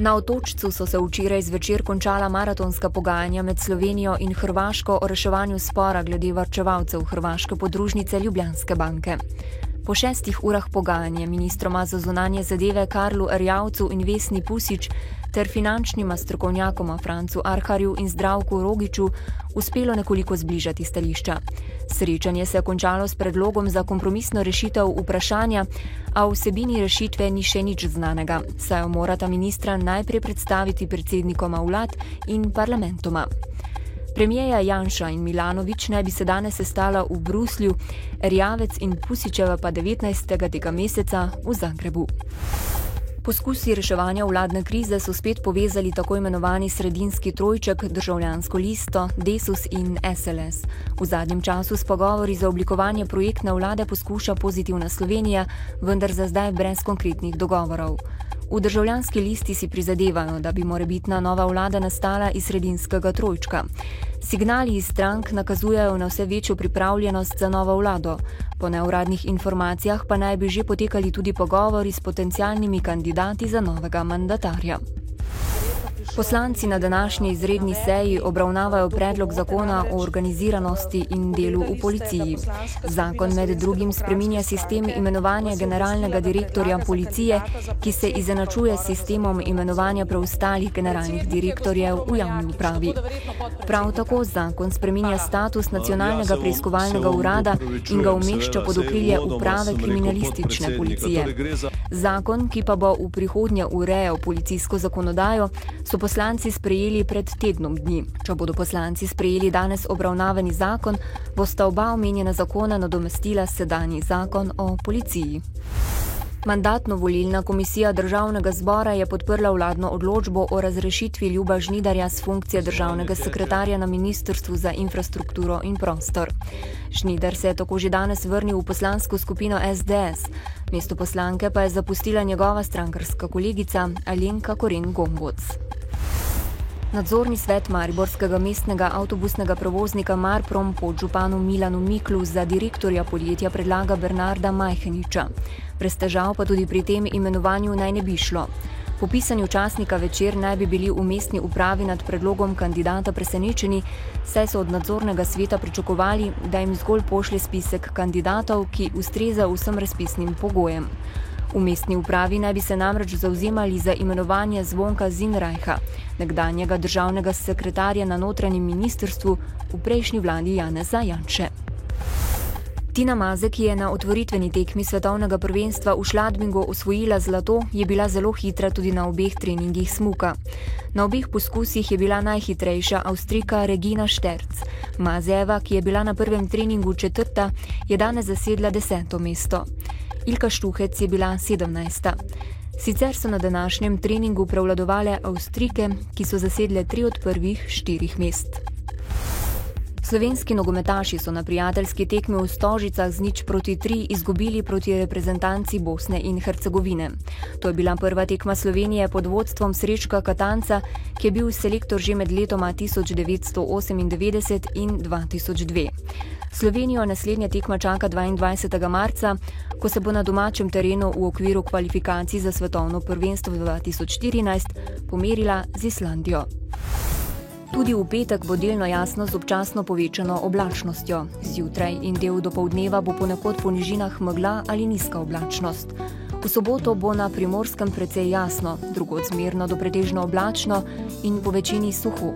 Na Otočcu so se včeraj zvečer končala maratonska pogajanja med Slovenijo in Hrvaško o reševanju spora glede varčevalcev hrvaške podružnice Ljubljanske banke. Po 6 urah pogajanja ministroma za zunanje zadeve Karlu Erjavcu in Vesni Pusić ter finančnima strokovnjakoma Francu Arharju in Zdravku Rogiću uspelo nekoliko zbližati stališča. Srečanje se je končalo s predlogom za kompromisno rešitev vprašanja, a o vsebini rešitve ni še nič znanega, saj jo morata ministra najprej predstaviti predsednikoma vlad in parlamentoma. Premijeja Janša in Milanović naj bi se danes sestala v Bruslju, Erjavec in Pusićeva pa 19. tega meseca v Zagrebu. Poskusi reševanja vladne krize so spet povezali tako imenovani sredinski trojček, Državljansko listo, Desus in SLS. V zadnjem času s pogovori za oblikovanje projektne vlade poskuša Pozitivna Slovenija, vendar za zdaj brez konkretnih dogovorov. V Državljanski listi si prizadevajo, da bi morebitna nova vlada nastala iz sredinskega trojčka. Signali iz strank nakazujejo na vse večjo pripravljenost za novo vlado. Po neuradnih informacijah pa naj bi že potekali tudi pogovori s potencialnimi kandidati za novega mandatarja. Poslanci na današnji izredni seji obravnavajo predlog zakona o organiziranosti in delu v policiji. Zakon med drugim spreminja sistem imenovanja generalnega direktorja policije, ki se izenačuje s sistemom imenovanja preostalih generalnih direktorjev v javni upravi. Prav tako zakon spreminja status nacionalnega preiskovalnega urada in ga umešča pod okrilje uprave kriminalistične policije. Zakon, ki pa bo v prihodnje urejal policijsko zakonodajo, so poslanci sprejeli pred tednom dni. Če bodo poslanci sprejeli danes obravnavani zakon, bosta oba omenjena zakona nadomestila sedanji zakon o policiji. Mandatno-volilna komisija Državnega zbora je podprla vladno odločbo o razrešitvi Ljuba Žnidarja s funkcije državnega sekretarja na Ministrstvu za infrastrukturo in prostor. Žnidar se je tako že danes vrnil v poslansko skupino SDS. Mesto poslanke pa je zapustila njegova strankarska kolegica Alenka Koren Gomboc. Nadzorni svet mariborskega mestnega avtobusnega prevoznika Marprom podžupanu Milanu Miklu za direktorja podjetja predlaga Bernarda Majheniča. Brez težav pa tudi pri tem imenovanju naj ne bi šlo. Po pisanju časnika Večer naj bi bili v mestni upravi nad predlogom kandidata presenečeni, saj so od nadzornega sveta pričakovali, da jim zgolj pošlje spisek kandidatov, ki ustreza vsem razpisnim pogojem. V mestni upravi naj bi se namreč zavzemali za imenovanje Zvonka Zinrajha, nekdanjega državnega sekretarja na notranjem ministrstvu v prejšnji vladi Janeza Janše. Tina Maze, ki je na otvoritveni tekmi svetovnega prvenstva v Šladmingu osvojila zlato, je bila zelo hitra tudi na obeh treningih smuka. Na obeh poskusih je bila najhitrejša Avstrijka Regina Šterc. Mazejeva, ki je bila na prvem treningu 4., je danes zasedla 10. mesto. Ilka Štuhec je bila 17. Sicer so na današnjem treningu prevladovale Avstrijke, ki so zasedle 3 od prvih 4 mest. Slovenski nogometaši so na prijateljski tekmi v Stožicah z 0-3 izgubili proti reprezentanci Bosne in Hercegovine. To je bila prva tekma Slovenije pod vodstvom Srečka Katanca, ki je bil selektor že med letoma 1998 in 2002. Slovenijo naslednja tekma čaka 22. marca, ko se bo na domačem terenu v okviru kvalifikacij za svetovno prvenstvo 2014 pomerila z Islandijo. Tudi v petek bo delno jasno z občasno povečano oblačnostjo. Zjutraj in del dopoldneva bo ponekod po nižinah megla ali nizka oblačnost. V soboto bo na Primorskem precej jasno, drugod zmerno do pretežno oblačno in po večini suho.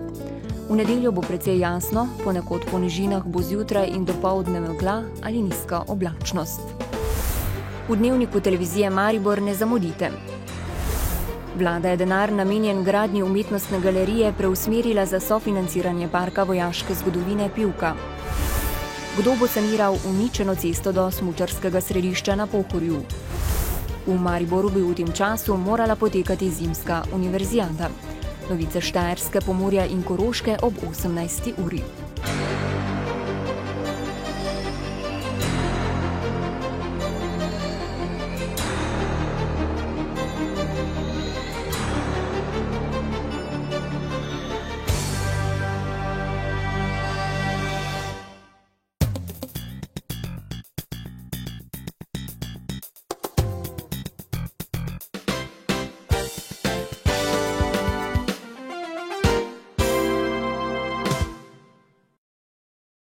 V nedeljo bo precej jasno, ponekod po nižinah bo zjutraj in dopoldne megla ali nizka oblačnost. V dnevniku televizije Maribor ne zamudite. Vlada je denar namenjen gradnji umetnostne galerije preusmerila za sofinanciranje parka vojaške zgodovine Pivka. Kdo bo saniral uničeno cesto do smučarskega središča na Pohorju? V Mariboru bi v tem času morala potekati zimska univerzijada. Novice Štajerske, Pomurja in Koroške ob 18. uri.